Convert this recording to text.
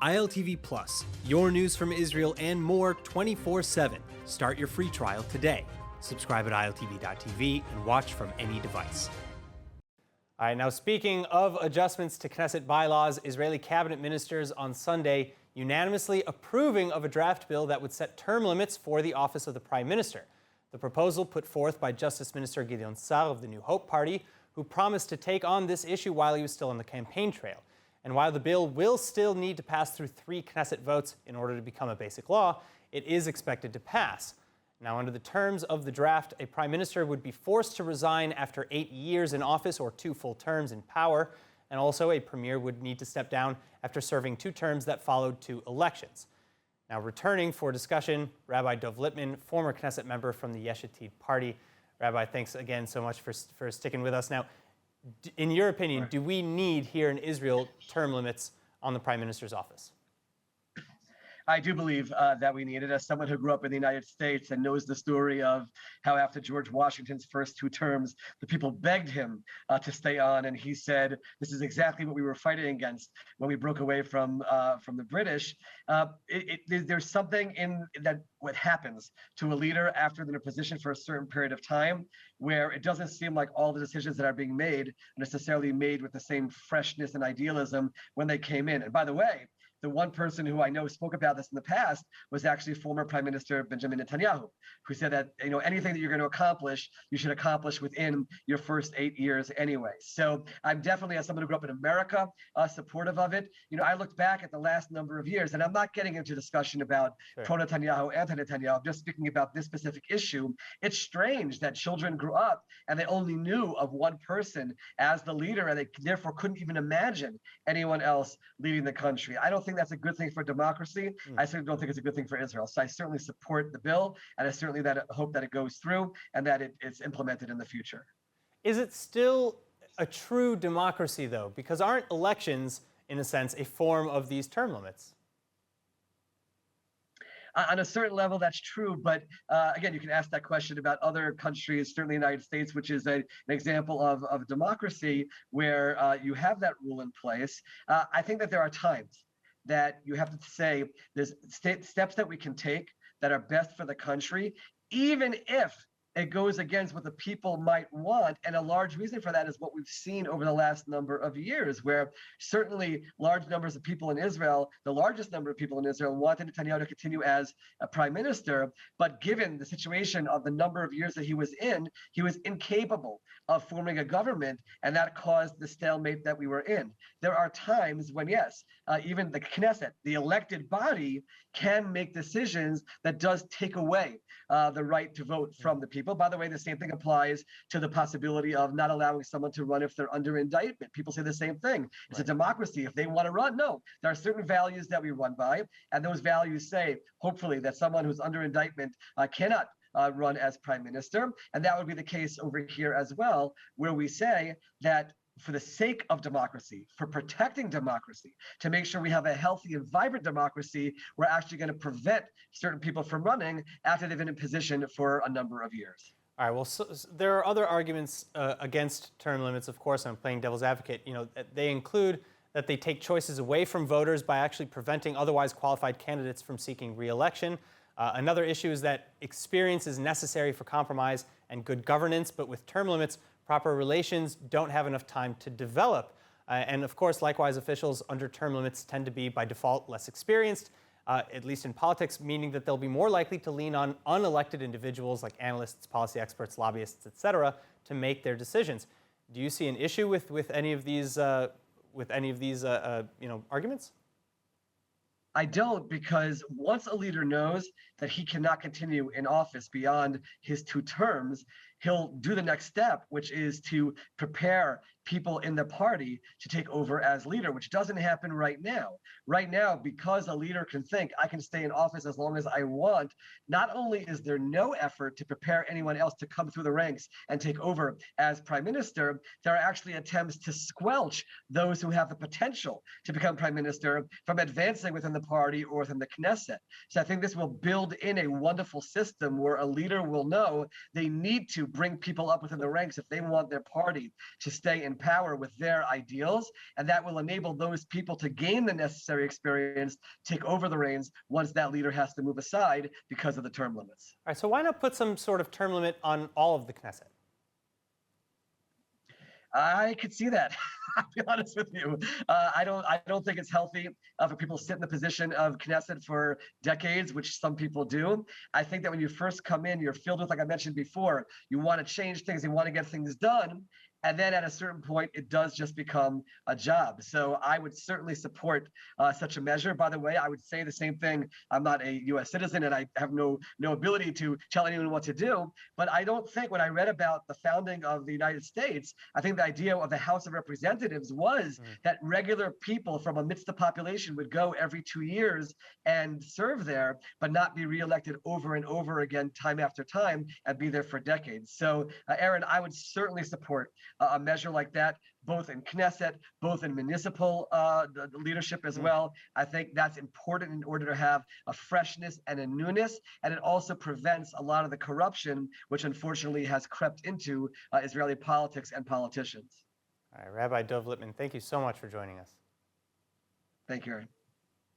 ILTV Plus, your news from Israel and more 24/7. Start your free trial today. Subscribe at ILTV.tv and watch from any device. All right, now speaking of adjustments to Knesset bylaws, Israeli cabinet ministers on Sunday unanimously approving of a draft bill that would set term limits for the office of the prime minister. The proposal put forth by Justice Minister Gideon Sa'ar of the New Hope Party, who promised to take on this issue while he was still on the campaign trail. And while the bill will still need to pass through 3 Knesset votes in order to become a basic law, it is expected to pass. Now, under the terms of the draft, a prime minister would be forced to resign after 8 years in office or 2 full terms in power. And also, a premier would need to step down after serving 2 terms that followed 2 elections. Now, returning for discussion, Rabbi Dov Lipman, former Knesset member from the Yesh Atid party. Rabbi, thanks again so much for sticking with us. Now, in your opinion, do we need here in Israel term limits on the prime minister's office? I do believe that we need it. As someone who grew up in the United States and knows the story of how after George Washington's first 2 terms, the people begged him to stay on, and he said, "This is exactly what we were fighting against when we broke away from the British." There's something in that what happens to a leader after they're in a position for a certain period of time, where it doesn't seem like all the decisions that are being made are necessarily made with the same freshness and idealism when they came in. And by the way, the one person who I know spoke about this in the past was actually former Prime Minister Benjamin Netanyahu, who said that anything that you're going to accomplish, you should accomplish within your first 8 years anyway. So I'm definitely, as someone who grew up in America, supportive of it. I looked back at the last number of years, and I'm not getting into discussion about pro-Netanyahu, anti-Netanyahu. I'm just speaking about this specific issue. It's strange that children grew up and they only knew of one person as the leader, and they therefore couldn't even imagine anyone else leading the country. I don't think that's a good thing for democracy. I certainly don't think it's a good thing for Israel. So I certainly support the bill, and I certainly hope that it goes through and that it's implemented in the future. Is it still a true democracy, though? Because aren't elections, in a sense, a form of these term limits? On a certain level, that's true. But again, you can ask that question about other countries, certainly the United States, which is an example of democracy where you have that rule in place. I think that there are times that you have to say there's steps that we can take that are best for the country, even if it goes against what the people might want. And a large reason for that is what we've seen over the last number of years, where certainly large numbers of people in Israel, the largest number of people in Israel, wanted Netanyahu to continue as a prime minister. But given the situation of the number of years that he was incapable of forming a government, and that caused the stalemate that we were in. There are times when, yes, even the Knesset, the elected body, can make decisions that does take away the right to vote from the people. By the way, the same thing applies to the possibility of not allowing someone to run if they're under indictment. People say the same thing. It's a democracy. If they want to run, no. There are certain values that we run by, and those values say, hopefully, that someone who's under indictment cannot run as prime minister. And that would be the case over here as well, where we say that for the sake of democracy, for protecting democracy, to make sure we have a healthy and vibrant democracy, we're actually going to prevent certain people from running after they've been in position for a number of years. All right, well, so there are other arguments against term limits, of course. I'm playing devil's advocate. They include that they take choices away from voters by actually preventing otherwise qualified candidates from seeking re-election. Another issue is that experience is necessary for compromise and good governance, but with term limits, proper relations don't have enough time to develop. And of course, likewise, officials under term limits tend to be, by default, less experienced, at least in politics, meaning that they'll be more likely to lean on unelected individuals like analysts, policy experts, lobbyists, et cetera, to make their decisions. Do you see an issue with any of these arguments? I don't, because once a leader knows that he cannot continue in office beyond his 2 terms, he'll do the next step, which is to prepare people in the party to take over as leader, which doesn't happen right now. Right now, because a leader can think, I can stay in office as long as I want, not only is there no effort to prepare anyone else to come through the ranks and take over as prime minister, there are actually attempts to squelch those who have the potential to become prime minister from advancing within the party or within the Knesset. So I think this will build in a wonderful system where a leader will know they need to bring people up within the ranks if they want their party to stay in power with their ideals, and that will enable those people to gain the necessary experience, take over the reins once that leader has to move aside because of the term limits. All right, so why not put some sort of term limit on all of the Knesset? I could see that. I'll be honest with you. I don't think it's healthy for people to sit in the position of Knesset for decades, which some people do. I think that when you first come in, you're filled with, like I mentioned before, you want to change things, you want to get things done. And then at a certain point, it does just become a job. So I would certainly support such a measure. By the way, I would say the same thing. I'm not a U.S. citizen, and I have no ability to tell anyone what to do. But I don't think when I read about the founding of the United States, I think the idea of the House of Representatives was that regular people from amidst the population would go every 2 years and serve there, but not be reelected over and over again, time after time, and be there for decades. So, Aaron, I would certainly support a measure like that, both in Knesset, both in municipal leadership as well. I think that's important in order to have a freshness and a newness, and it also prevents a lot of the corruption, which unfortunately has crept into Israeli politics and politicians. All right, Rabbi Dov Lipman, thank you so much for joining us. Thank you, Aaron.